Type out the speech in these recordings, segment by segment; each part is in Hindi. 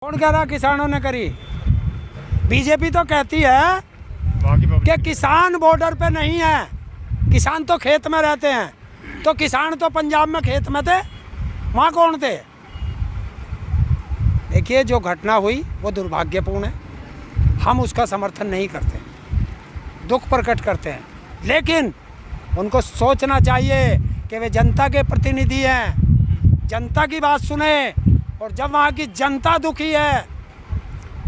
कौन कह रहा किसानों ने करी? बीजेपी तो कहती है कि किसान बॉर्डर पे नहीं है, किसान तो खेत में रहते हैं। तो किसान तो पंजाब में खेत में थे, वहाँ कौन थे? देखिए, जो घटना हुई वो दुर्भाग्यपूर्ण है, हम उसका समर्थन नहीं करते, दुख प्रकट करते हैं, लेकिन उनको सोचना चाहिए कि वे जनता के प्रतिनिधि हैं, जनता की बात सुने। और जब वहाँ की जनता दुखी है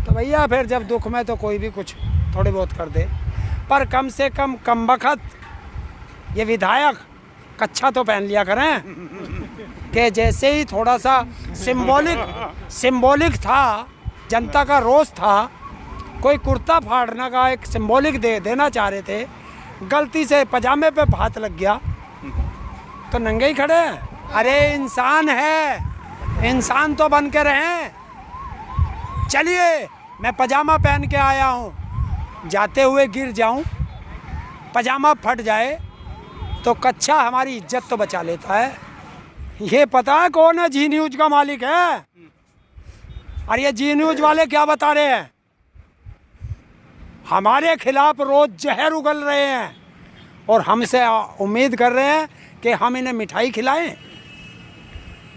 तो भैया फिर जब दुख में तो कोई भी कुछ थोड़ी बहुत कर दे, पर कम से कम कमबख्त ये विधायक कच्छा तो पहन लिया करें कि जैसे ही थोड़ा सा सिंबॉलिक था, जनता का रोष था, कोई कुर्ता फाड़ने का एक सिंबॉलिक देना चाह रहे थे, गलती से पजामे पे हाथ लग गया तो नंगे ही खड़े हैं। अरे इंसान है, इंसान तो बन के रहें। चलिए, मैं पजामा पहन के आया हूँ, जाते हुए गिर जाऊँ, पजामा फट जाए तो कच्छा हमारी इज्जत तो बचा लेता है। ये पता है कौन है जी न्यूज का मालिक है? और ये जी न्यूज वाले क्या बता रहे हैं? हमारे खिलाफ रोज जहर उगल रहे हैं और हमसे उम्मीद कर रहे हैं कि हम इन्हें मिठाई खिलाएं।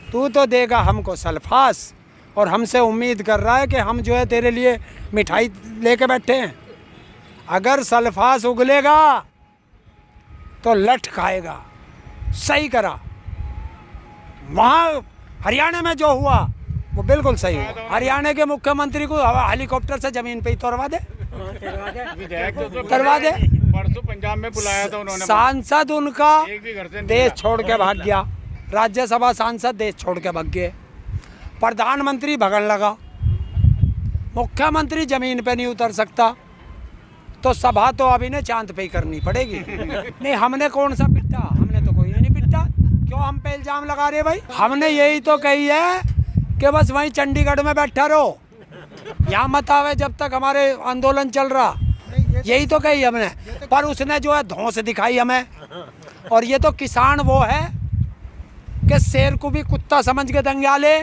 तू तो देगा हमको सल्फास और हमसे उम्मीद कर रहा है कि हम जो है तेरे लिए मिठाई लेके बैठे हैं। अगर सल्फास उगलेगा तो लठ खाएगा। सही करा। वहाँ हरियाणा में जो हुआ वो बिल्कुल सही हुआ। हरियाणा के मुख्यमंत्री को हेलीकॉप्टर से जमीन पे ही तोड़वा दे, करवा दे। परसों पंजाब में बुलाया था उन्होंने, सांसद उनका देश छोड़ के भाग गया, राज्यसभा सांसद देश छोड़ के भाग गए, प्रधानमंत्री भगन लगा, मुख्यमंत्री जमीन पे नहीं उतर सकता, तो सभा तो अब इन्हें चांद पे ही करनी पड़ेगी। नहीं, हमने कौन सा पिटा? हमने तो कोई नहीं पिटा। क्यों हम पे इल्जाम लगा रहे भाई? हमने यही तो कही है कि बस वहीं चंडीगढ़ में बैठा रहो, यहाँ मत आवे जब तक हमारे आंदोलन चल रहा। यही तो कही हमने, पर उसने जो है धौंस दिखाई हमें। और ये तो किसान वो है कि शेर को भी कुत्ता समझ के दंगाले,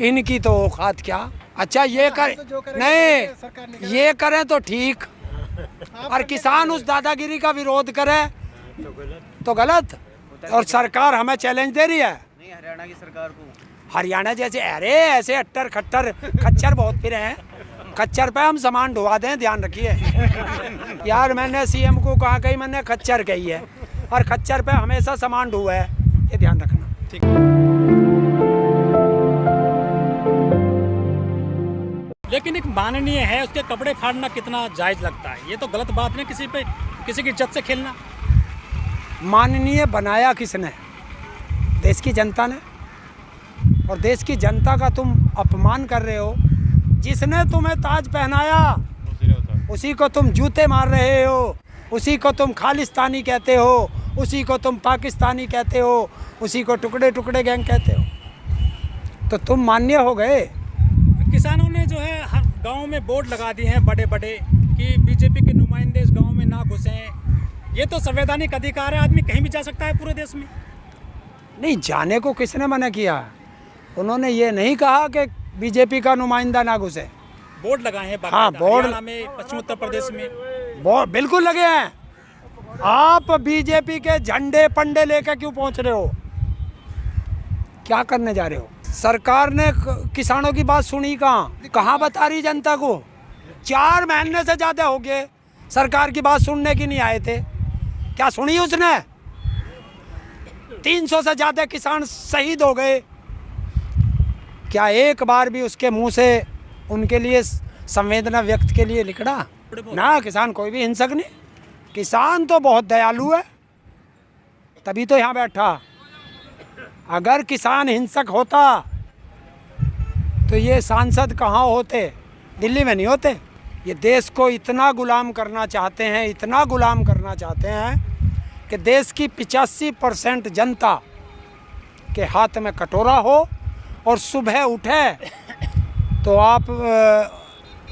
इनकी तो औकात क्या। अच्छा, ये कर नहीं, ये करें तो ठीक, और किसान उस दादागिरी का विरोध करे तो गलत। और सरकार हमें चैलेंज दे रही है, नहीं हरियाणा की सरकार को, हरियाणा जैसे अरे ऐसे अट्टर खट्टर खच्चर बहुत फिरे हैं, खच्चर पे हम सामान ढुआ दें, ध्यान रखिए यार। मैंने सीएम को कहा, कहीं मैंने खच्चर कही है, और खच्चर पे हमेशा सामान ढुआ है, ये ध्यान रखना। ठीक। लेकिन एक माननीय है, उसके कपड़े फाड़ना कितना जायज लगता है? ये तो गलत बात नहीं, किसी पे किसी की इज्जत से खेलना। माननीय बनाया किसने? देश की जनता ने। और देश की जनता का तुम अपमान कर रहे हो। जिसने तुम्हें ताज पहनाया उसी को तुम जूते मार रहे हो, उसी को तुम खालिस्तानी कहते हो, उसी को तुम पाकिस्तानी कहते हो, उसी को टुकड़े टुकड़े गैंग कहते हो। तो तुम मान्य हो गए। किसानों ने जो है हर गांव में बोर्ड लगा दिए हैं बड़े बड़े कि बीजेपी के नुमाइंदे इस गांव में ना घुसें। ये तो संवैधानिक अधिकार है, आदमी कहीं भी जा सकता है पूरे देश में। नहीं, जाने को किसने मना किया? उन्होंने ये नहीं कहा कि बीजेपी का नुमाइंदा ना घुसे। बोर्ड लगाए हैं, हाँ, बोर्ड में, पश्चिम उत्तर प्रदेश में बोर्ड बिल्कुल लगे हैं। आप बीजेपी के झंडे पंडे लेकर क्यों पहुंच रहे हो? क्या करने जा रहे हो? सरकार ने किसानों की बात सुनी कहाँ बता रही जनता को? 4 महीने से ज़्यादा हो गए सरकार की बात सुनने की नहीं आए थे। क्या सुनी उसने? 300 से ज़्यादा किसान शहीद हो गए। क्या एक बार भी उसके मुंह से उनके लिए संवेदना व्यक्त के लिए निकला? ना, किसान कोई भी हिंसक नहीं, किसान तो बहुत दयालु है, तभी तो यहाँ बैठा। अगर किसान हिंसक होता तो ये सांसद कहाँ होते? दिल्ली में नहीं होते। ये देश को इतना गुलाम करना चाहते हैं, इतना गुलाम करना चाहते हैं कि देश की 85% जनता के हाथ में कटोरा हो और सुबह उठे तो आप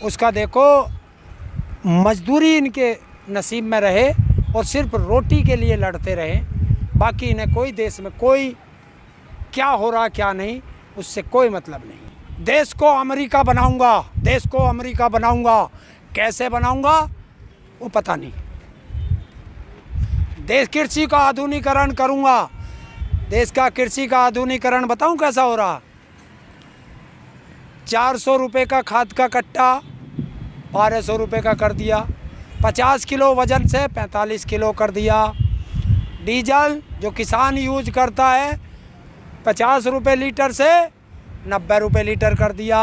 उसका देखो मजदूरी इनके नसीब में रहे और सिर्फ रोटी के लिए लड़ते रहे। बाकी इन्हें कोई देश में कोई क्या हो रहा क्या नहीं उससे कोई मतलब नहीं। देश को अमेरिका बनाऊंगा, देश को अमेरिका बनाऊंगा। कैसे बनाऊंगा वो पता नहीं। देश कृषि का आधुनिकीकरण करूंगा। देश का कृषि का आधुनिकीकरण बताऊं कैसा हो रहा। 400 रुपये का खाद का कट्टा 1200 रुपये का कर दिया। 50 किलो वजन से 45 किलो कर दिया। डीजल जो किसान यूज करता है 50 रुपये लीटर से 90 रुपये लीटर कर दिया।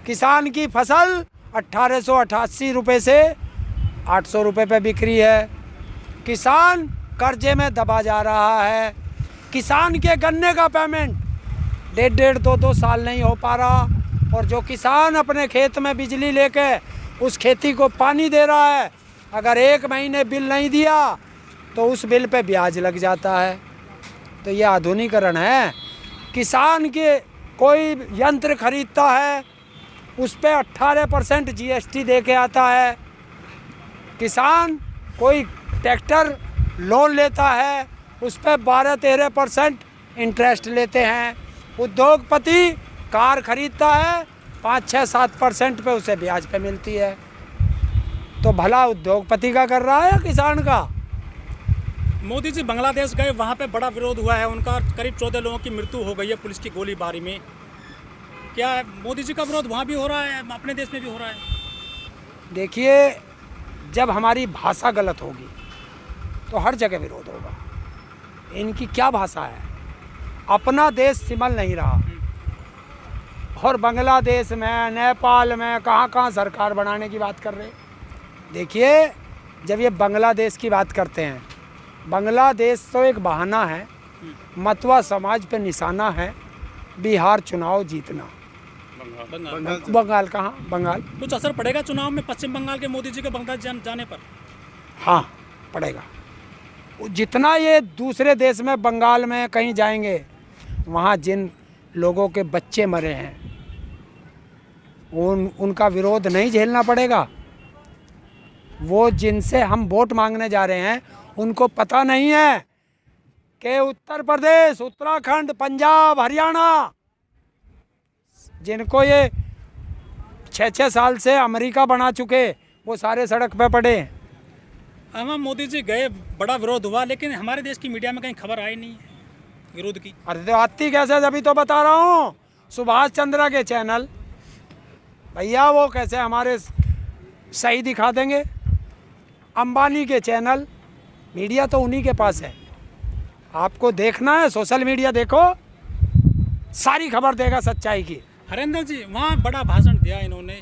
किसान की फसल 1888 रुपये से 800 रुपये पे बिक्री है। किसान कर्जे में दबा जा रहा है। किसान के गन्ने का पेमेंट 1.5-2 साल नहीं हो पा रहा। और जो किसान अपने खेत में बिजली लेके उस खेती को पानी दे रहा है, अगर 1 महीने बिल नहीं दिया तो उस बिल पे ब्याज लग जाता है। तो ये आधुनिकीकरण है। किसान के कोई यंत्र खरीदता है उस पे 18% GST दे के आता है। किसान कोई ट्रैक्टर लोन लेता है उस पे 12-13% इंटरेस्ट लेते हैं। उद्योगपति कार खरीदता है 5-6-7% पे उसे ब्याज पे मिलती है। तो भला उद्योगपति का कर रहा है या किसान का? मोदी जी बांग्लादेश गए, वहाँ पे बड़ा विरोध हुआ है उनका। करीब 14 लोगों की मृत्यु हो गई है पुलिस की गोलीबारी में। क्या मोदी जी का विरोध वहाँ भी हो रहा है, अपने देश में भी हो रहा है? देखिए, जब हमारी भाषा गलत होगी तो हर जगह विरोध होगा। इनकी क्या भाषा है? अपना देश सिमल नहीं रहा और बांग्लादेश में, नेपाल में कहाँ सरकार बनाने की बात कर रहे। देखिए, जब ये बांग्लादेश की बात करते हैं, बांग्लादेश तो एक बहाना है, मतवा समाज पे निशाना है। बिहार चुनाव जीतना, बंगाल कहाँ? बंगाल कुछ असर पड़ेगा चुनाव में पश्चिम बंगाल के मोदी जी के बांग्लादेश जाने पर? हाँ, पड़ेगा। जितना ये दूसरे देश में, बंगाल में कहीं जाएंगे, वहाँ जिन लोगों के बच्चे मरे हैं उनका विरोध नहीं झेलना पड़ेगा। वो जिनसे हम वोट मांगने जा रहे हैं उनको पता नहीं है कि उत्तर प्रदेश, उत्तराखंड, पंजाब, हरियाणा, जिनको ये 6-6 साल से अमेरिका बना चुके, वो सारे सड़क पे पड़े। हम मोदी जी गए, बड़ा विरोध हुआ, लेकिन हमारे देश की मीडिया में कहीं खबर आई नहीं है विरोध की। अरे तो आती कैसे? अभी तो बता रहा हूँ, सुभाष चंद्रा के चैनल, भैया वो कैसे हमारे सही दिखा देंगे? अंबानी के चैनल, मीडिया तो उन्हीं के पास है। आपको देखना है सोशल मीडिया देखो, सारी खबर देगा सच्चाई की। हरेंद्र जी, वहाँ बड़ा भाषण दिया इन्होंने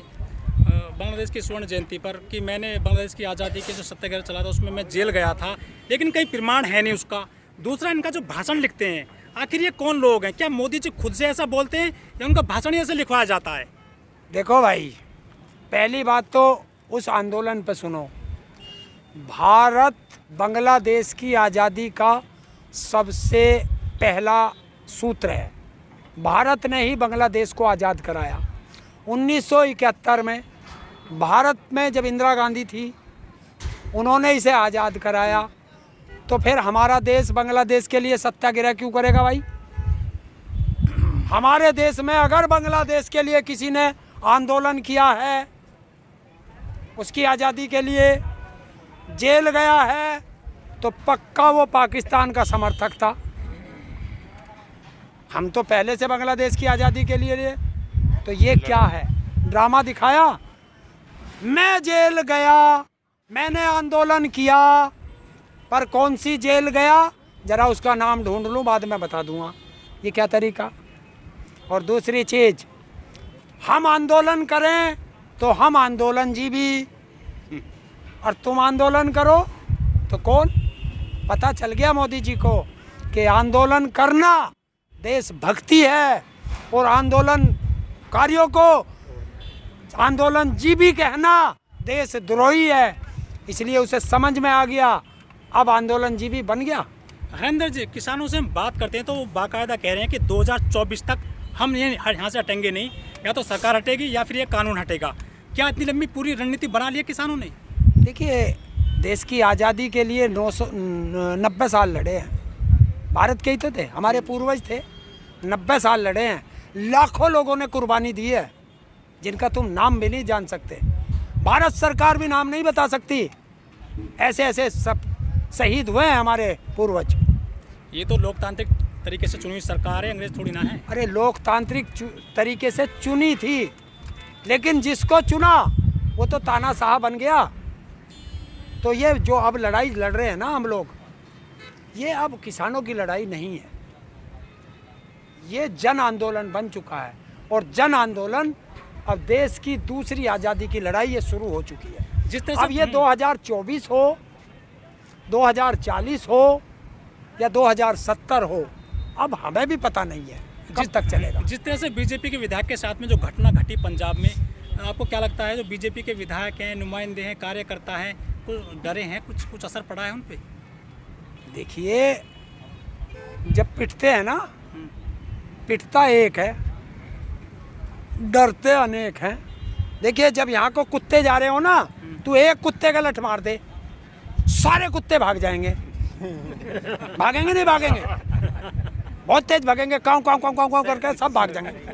बांग्लादेश की स्वर्ण जयंती पर कि मैंने बांग्लादेश की आज़ादी के जो सत्याग्रह चला था उसमें मैं जेल गया था, लेकिन कहीं प्रमाण है नहीं उसका। दूसरा, इनका जो भाषण लिखते हैं, आखिर ये कौन लोग हैं? क्या मोदी जी खुद से ऐसा बोलते हैं या उनका भाषण ऐसे लिखवाया जाता है? देखो भाई, पहली बात तो उस आंदोलन पे सुनो। भारत बांग्लादेश की आज़ादी का सबसे पहला सूत्र है। भारत ने ही बांग्लादेश को आज़ाद कराया। 1971 में भारत में जब इंदिरा गांधी थी, उन्होंने इसे आज़ाद कराया। तो फिर हमारा देश बांग्लादेश के लिए सत्याग्रह क्यों करेगा भाई? हमारे देश में अगर बांग्लादेश के लिए किसी ने आंदोलन किया है, उसकी आज़ादी के लिए जेल गया है, तो पक्का वो पाकिस्तान का समर्थक था। हम तो पहले से बांग्लादेश की आज़ादी के लिए। तो ये क्या है? ड्रामा दिखाया। मैं जेल गया, मैंने आंदोलन किया, पर कौन सी जेल गया ज़रा उसका नाम ढूंढ लूँ, बाद में बता दूँगा। ये क्या तरीका? और दूसरी चीज़, हम आंदोलन करें तो हम आंदोलन जीवी, और तुम आंदोलन करो तो कौन? पता चल गया मोदी जी को कि आंदोलन करना देशभक्ति है, और आंदोलनकारियों को आंदोलन जीवी कहना देशद्रोही है। इसलिए उसे समझ में आ गया, अब आंदोलन जीवी बन गया। हरेंद्र जी, किसानों से हम बात करते हैं तो वो बाकायदा कह रहे हैं कि 2024 तक हम यहाँ से हटेंगे नहीं, या तो सरकार हटेगी या फिर ये कानून हटेगा। क्या इतनी लंबी पूरी रणनीति बना ली है किसानों ने? देखिए, देश की आज़ादी के लिए 90 साल लड़े हैं। भारत के ही तो थे, हमारे पूर्वज थे, 90 साल लड़े हैं। लाखों लोगों ने कुर्बानी दी है, जिनका तुम नाम भी नहीं जान सकते। भारत सरकार भी नाम नहीं बता सकती। ऐसे ऐसे सब शहीद हुए हैं हमारे पूर्वज। ये तो लोकतांत्रिक तरीके से चुनी हुई सरकार है, अंग्रेज थोड़ी ना है। अरे लोकतांत्रिक तरीके से चुनी थी, लेकिन जिसको चुना वो तो तानाशाह बन गया। तो ये जो अब लड़ाई लड़ रहे हैं ना हम लोग, ये अब किसानों की लड़ाई नहीं है, ये जन आंदोलन बन चुका है। और जन आंदोलन अब देश की दूसरी आज़ादी की लड़ाई ये शुरू हो चुकी है। जिस तरह से अब ये 2024 हो, 2040 हो या 2070 हो, अब हमें भी पता नहीं है कब तक चलेगा। जिस तरह से बीजेपी के विधायक के साथ में जो घटना घटी पंजाब में, आपको क्या लगता है जो बीजेपी के विधायक हैं, नुमाइंदे हैं, कार्यकर्ता हैं, कुछ डरे हैं, कुछ असर पड़ा है उन पे? देखिए, जब पिटते हैं ना, पिटता एक है, डरते अनेक हैं। देखिए, जब यहाँ को कुत्ते जा रहे हो ना, तो एक कुत्ते का लठ मार दे, सारे कुत्ते भाग जाएंगे। भागेंगे नहीं भागेंगे, बहुत तेज भागेंगे, काऊ काऊ काऊ काऊ काऊ करके सब भाग जाएंगे।